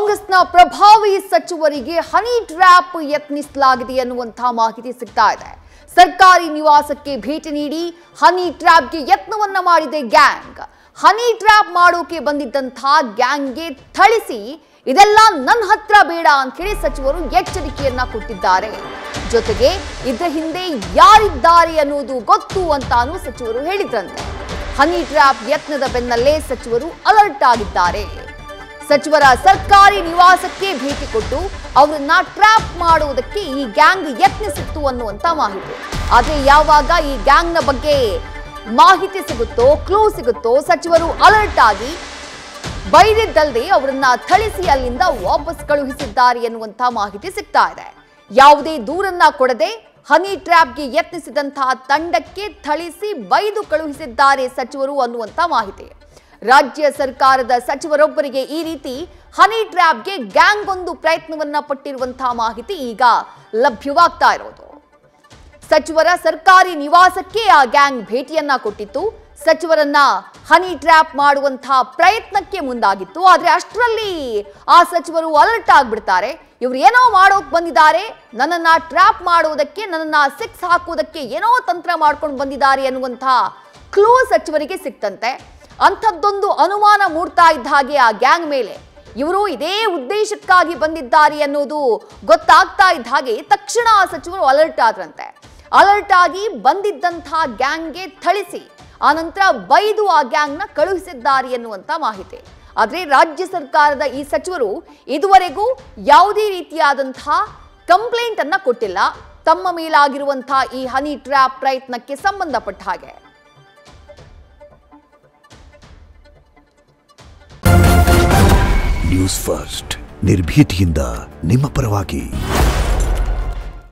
ಕಾಂಗ್ರೆಸ್ನ ಪ್ರಭಾವಿ ಸಚಿವರಿಗೆ ಹನಿ ಟ್ರ್ಯಾಪ್ ಯತ್ನಿಸಲಾಗಿದೆ ಅನ್ನುವಂತಹ ಮಾಹಿತಿ ಸಿಗ್ತಾ ಇದೆ. ಸರ್ಕಾರಿ ನಿವಾಸಕ್ಕೆ ಭೇಟಿ ನೀಡಿ ಹನಿ ಟ್ರ್ಯಾಪ್ಗೆ ಯತ್ನವನ್ನ ಮಾಡಿದೆ ಗ್ಯಾಂಗ್. ಹನಿ ಟ್ರ್ಯಾಪ್ ಮಾಡೋಕೆ ಬಂದಿದ್ದಂತಹ ಗ್ಯಾಂಗ್ಗೆ ಥಳಿಸಿ ಇದೆಲ್ಲ ನನ್ನ ಹತ್ರ ಬೇಡ ಅಂತ ಹೇಳಿ ಸಚಿವರು ಎಚ್ಚರಿಕೆಯನ್ನ ಕೊಟ್ಟಿದ್ದಾರೆ. ಜೊತೆಗೆ ಇದರ ಹಿಂದೆ ಯಾರಿದ್ದಾರೆ ಅನ್ನೋದು ಗೊತ್ತು ಅಂತಾನೂ ಸಚಿವರು ಹೇಳಿದ್ರಂತೆ. ಹನಿ ಟ್ರ್ಯಾಪ್ ಯತ್ನದ ಬೆನ್ನಲ್ಲೇ ಸಚಿವರು ಅಲರ್ಟ್ ಆಗಿದ್ದಾರೆ. ಸಚಿವರ ಸರ್ಕಾರಿ ನಿವಾಸಕ್ಕೆ ಭೇಟಿ ಕೊಟ್ಟು ಅವರನ್ನ ಟ್ರ್ಯಾಪ್ ಮಾಡುವುದಕ್ಕೆ ಈ ಗ್ಯಾಂಗ್ ಯತ್ನಿಸಿತ್ತು ಅನ್ನುವಂತ ಮಾಹಿತಿ. ಆದ್ರೆ ಯಾವಾಗ ಈ ಗ್ಯಾಂಗ್ನ ಬಗ್ಗೆ ಮಾಹಿತಿ ಸಿಗುತ್ತೋ, ಕ್ಲೂ ಸಿಗುತ್ತೋ, ಸಚಿವರು ಅಲರ್ಟ್ ಆಗಿ ಬೈದಿದ್ದಲ್ಲದೆ ಅವರನ್ನ ಥಳಿಸಿ ಅಲ್ಲಿಂದ ವಾಪಸ್ ಕಳುಹಿಸಿದ್ದಾರೆ ಎನ್ನುವಂತ ಮಾಹಿತಿ ಸಿಗ್ತಾ ಇದೆ. ಯಾವುದೇ ದೂರನ್ನ ಕೊಡದೆ ಹನಿ ಟ್ರ್ಯಾಪ್ಗೆ ಯತ್ನಿಸಿದಂತಹ ತಂಡಕ್ಕೆ ಥಳಿಸಿ ಬೈದು ಕಳುಹಿಸಿದ್ದಾರೆ ಸಚಿವರು ಅನ್ನುವಂತ ಮಾಹಿತಿ. ರಾಜ್ಯ ಸರ್ಕಾರದ ಸಚಿವರೊಬ್ಬರಿಗೆ ಈ ರೀತಿ ಹನಿ ಟ್ರ್ಯಾಪ್ಗೆ ಗ್ಯಾಂಗ್ ಒಂದು ಪ್ರಯತ್ನವನ್ನ ಪಟ್ಟಿರುವಂತಹ ಮಾಹಿತಿ ಈಗ ಲಭ್ಯವಾಗ್ತಾ ಇರೋದು. ಸಚಿವರ ಸರ್ಕಾರಿ ನಿವಾಸಕ್ಕೆ ಆ ಗ್ಯಾಂಗ್ ಭೇಟಿಯನ್ನ ಕೊಟ್ಟಿತ್ತು. ಸಚಿವರನ್ನ ಹನಿ ಟ್ರ್ಯಾಪ್ ಮಾಡುವಂತಹ ಪ್ರಯತ್ನಕ್ಕೆ ಮುಂದಾಗಿತ್ತು. ಆದ್ರೆ ಅಷ್ಟರಲ್ಲಿ ಆ ಸಚಿವರು ಅಲರ್ಟ್ ಆಗ್ಬಿಡ್ತಾರೆ. ಇವ್ರು ಏನೋ ಮಾಡೋಕ್ ಬಂದಿದ್ದಾರೆ, ನನ್ನನ್ನ ಟ್ರ್ಯಾಪ್ ಮಾಡುವುದಕ್ಕೆ, ನನ್ನನ್ನ ಸಿಕ್ಸ್ ಹಾಕುವುದಕ್ಕೆ ಏನೋ ತಂತ್ರ ಮಾಡ್ಕೊಂಡು ಬಂದಿದ್ದಾರೆ ಅನ್ನುವಂತಹ ಕ್ಲೂ ಸಚಿವರಿಗೆ ಸಿಕ್ತಂತೆ. ಅಂಥದ್ದೊಂದು ಅನುಮಾನ ಮೂಡ್ತಾ ಇದ್ದ ಹಾಗೆ ಆ ಗ್ಯಾಂಗ್ ಮೇಲೆ ಇವರು ಇದೇ ಉದ್ದೇಶಕ್ಕಾಗಿ ಬಂದಿದ್ದಾರೆ ಅನ್ನೋದು ಗೊತ್ತಾಗ್ತಾ ಇದ್ದ ಹಾಗೆ ತಕ್ಷಣ ಆ ಸಚಿವರು ಅಲರ್ಟ್ ಆದ್ರಂತೆ. ಅಲರ್ಟ್ ಆಗಿ ಬಂದಿದ್ದಂತಹ ಗ್ಯಾಂಗ್ಗೆ ಥಳಿಸಿ ಆನಂತರ ಬೈದು ಆ ಗ್ಯಾಂಗ್ನ ಕಳುಹಿಸಿದ್ದಾರೆ ಎನ್ನುವಂತ ಮಾಹಿತಿ. ಆದ್ರೆ ರಾಜ್ಯ ಸರ್ಕಾರದ ಈ ಸಚಿವರು ಇದುವರೆಗೂ ಯಾವುದೇ ರೀತಿಯಾದಂತಹ ಕಂಪ್ಲೇಂಟ್ ಅನ್ನ ಕೊಟ್ಟಿಲ್ಲ ತಮ್ಮ ಮೇಲಾಗಿರುವಂತಹ ಈ ಹನಿ ಟ್ರ್ಯಾಪ್ ಪ್ರಯತ್ನಕ್ಕೆ ಸಂಬಂಧಪಟ್ಟ ಹಾಗೆ. ನ್ಯೂಸ್ ಫಸ್ಟ್ ನಿರ್ಭೀತಿಯಿಂದ ನಿಮ್ಮ ಪರವಾಗಿ.